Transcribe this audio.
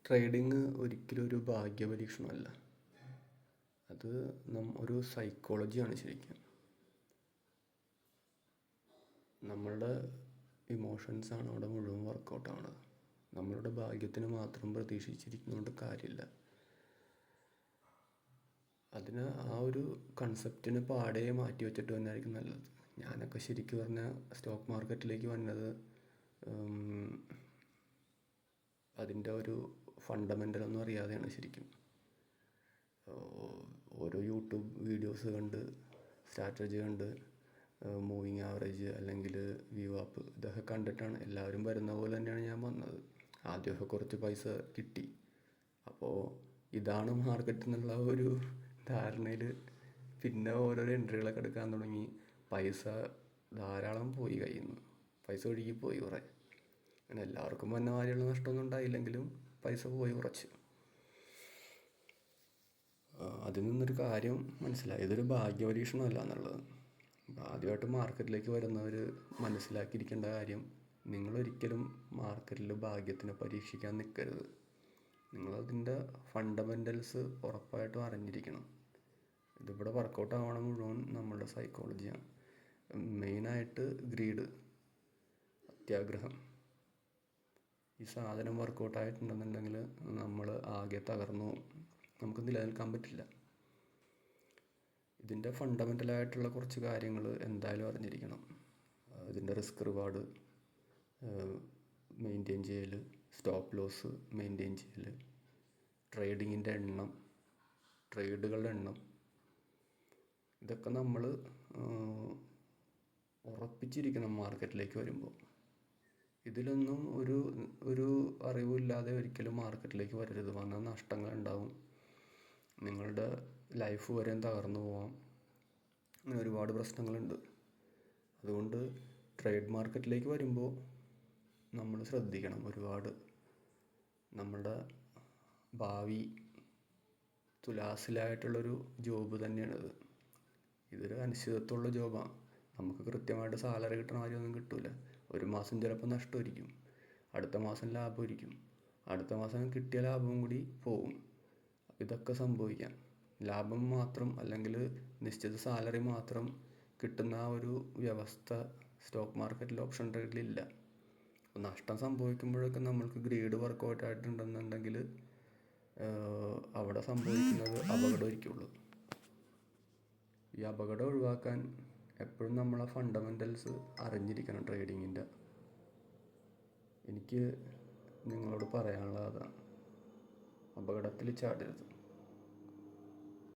Trading ഒരിക്കലും ഒരു ഭാഗ്യപരീക്ഷണമല്ല. അത് ഒരു സൈക്കോളജിയാണ് ശരിക്കും. നമ്മളുടെ ഇമോഷൻസാണ് അവിടെ മുഴുവൻ വർക്കൗട്ട് ആവുന്നത്. നമ്മളുടെ ഭാഗ്യത്തിന് മാത്രം പ്രതീക്ഷിച്ചിരിക്കുന്നതുകൊണ്ട് കാര്യമില്ല. അതിന് ആ ഒരു കൺസെപ്റ്റിന് പാടെ മാറ്റി വെച്ചിട്ട് തന്നെയായിരിക്കും നല്ലത്. ഞാനൊക്കെ ശരിക്കും പറഞ്ഞാൽ സ്റ്റോക്ക് മാർക്കറ്റിലേക്ക് വന്നത് അതിൻ്റെ ഒരു ഫണ്ടമെൻ്റലൊന്നും അറിയാതെയാണ് ശരിക്കും. ഓരോ യൂട്യൂബ് വീഡിയോസ് കണ്ട്, സ്ട്രാറ്റജി കണ്ട്, മൂവിങ് ആവറേജ് അല്ലെങ്കിൽ വ്യൂ ആപ്പ് ഇതൊക്കെ കണ്ടിട്ടാണ് എല്ലാവരും വരുന്ന പോലെ തന്നെയാണ് ഞാൻ വന്നത്. ആദ്യമൊക്കെ കുറച്ച് പൈസ കിട്ടി. അപ്പോൾ ഇതാണ് മാർക്കറ്റ് എന്നുള്ള ഒരു ധാരണയിൽ പിന്നെ ഓരോരോ എൻട്രികളൊക്കെ എടുക്കാൻ തുടങ്ങി. പൈസ ധാരാളം പോയി കയ്യിൽ നിന്ന്, പൈസ ഒഴുകി പോയി കുറേ. അങ്ങനെ എല്ലാവർക്കും വന്ന മാതിരിയുള്ള നഷ്ടമൊന്നും ഉണ്ടായില്ലെങ്കിലും പൈസ പോയി കുറച്ച്. അതിൽ നിന്നൊരു കാര്യം മനസ്സിലായി, ഇതൊരു ഭാഗ്യപരീക്ഷണമല്ല എന്നുള്ളത്. ആദ്യമായിട്ട് മാർക്കറ്റിലേക്ക് വരുന്നവർ മനസ്സിലാക്കിയിരിക്കേണ്ട കാര്യം, നിങ്ങളൊരിക്കലും മാർക്കറ്റിൽ ഭാഗ്യത്തിനെ പരീക്ഷിക്കാൻ നിൽക്കരുത്. നിങ്ങളതിൻ്റെ ഫണ്ടമെൻ്റൽസ് ഉറപ്പായിട്ടും അറിഞ്ഞിരിക്കണം. ഇതിവിടെ വർക്കൗട്ട് ആവണം മുഴുവൻ നമ്മളുടെ സൈക്കോളജിയാണ്. മെയിനായിട്ട് ഗ്രീഡ്, അത്യാഗ്രഹം. ഈ സാധനം വർക്കൗട്ട് ആയിട്ടുണ്ടെന്നുണ്ടെങ്കിൽ നമ്മൾ ആകെ തകർന്നു, നമുക്ക് നിലനിൽക്കാൻ പറ്റില്ല. ഇതിൻ്റെ ഫണ്ടമെൻ്റലായിട്ടുള്ള കുറച്ച് കാര്യങ്ങൾ എന്തായാലും അറിഞ്ഞിരിക്കണം. ഇതിൻ്റെ റിസ്ക് റിവാർഡ് മെയിൻറ്റെയിൻ ചെയ്യൽ, സ്റ്റോപ്പ് ലോസ് മെയിൻറ്റെയിൻ ചെയ്യൽ, ട്രേഡിങ്ങിൻ്റെ എണ്ണം, ട്രേഡുകളുടെ എണ്ണം, ഇതൊക്കെ നമ്മൾ ഉറപ്പിച്ചിരിക്കണം മാർക്കറ്റിലേക്ക് വരുമ്പോൾ. ഇതിലൊന്നും ഒരു അറിവില്ലാതെ ഒരിക്കലും മാർക്കറ്റിലേക്ക് വരരുത്. വന്നാൽ നഷ്ടങ്ങളുണ്ടാവും, നിങ്ങളുടെ ലൈഫ് വരെയും തകർന്നു പോവാം. അങ്ങനെ ഒരുപാട് പ്രശ്നങ്ങളുണ്ട്. അതുകൊണ്ട് ട്രേഡ് മാർക്കറ്റിലേക്ക് വരുമ്പോൾ നമ്മൾ ശ്രദ്ധിക്കണം ഒരുപാട്. നമ്മളുടെ ഭാവി തുലാസിലായിട്ടുള്ളൊരു ജോബ് തന്നെയാണിത്. ഇതൊരു അനിശ്ചിതത്വമുള്ള ജോബാണ്. നമുക്ക് കൃത്യമായിട്ട് സാലറി കിട്ടണ കാര്യമൊന്നും കിട്ടില്ല. ഒരു മാസം ചിലപ്പോൾ നഷ്ടമായിരിക്കും, അടുത്ത മാസം ലാഭമായിരിക്കും, അടുത്ത മാസം കിട്ടിയ ലാഭവും കൂടി പോകും. ഇതൊക്കെ സംഭവിക്കാം. ലാഭം മാത്രം അല്ലെങ്കിൽ നിശ്ചിത സാലറി മാത്രം കിട്ടുന്ന ആ ഒരു വ്യവസ്ഥ സ്റ്റോക്ക് മാർക്കറ്റിൽ, ഓപ്ഷൻ ട്രേഡിലില്ല. നഷ്ടം സംഭവിക്കുമ്പോഴൊക്കെ നമ്മൾക്ക് ഗ്രീഡ് വർക്കൗട്ട് ആയിട്ടുണ്ടെന്നുണ്ടെങ്കിൽ അവിടെ സംഭവിക്കുന്നത് അപകടമായിരിക്കുള്ളൂ. ഈ അപകടം ഒഴിവാക്കാൻ എപ്പോഴും നമ്മളെ ഫണ്ടമെൻ്റൽസ് അറിഞ്ഞിരിക്കണം ട്രേഡിങ്ങിൻ്റെ. എനിക്ക് നിങ്ങളോട് പറയാനുള്ളത് അതാണ്, അപകടത്തിൽ ചാടരുത്.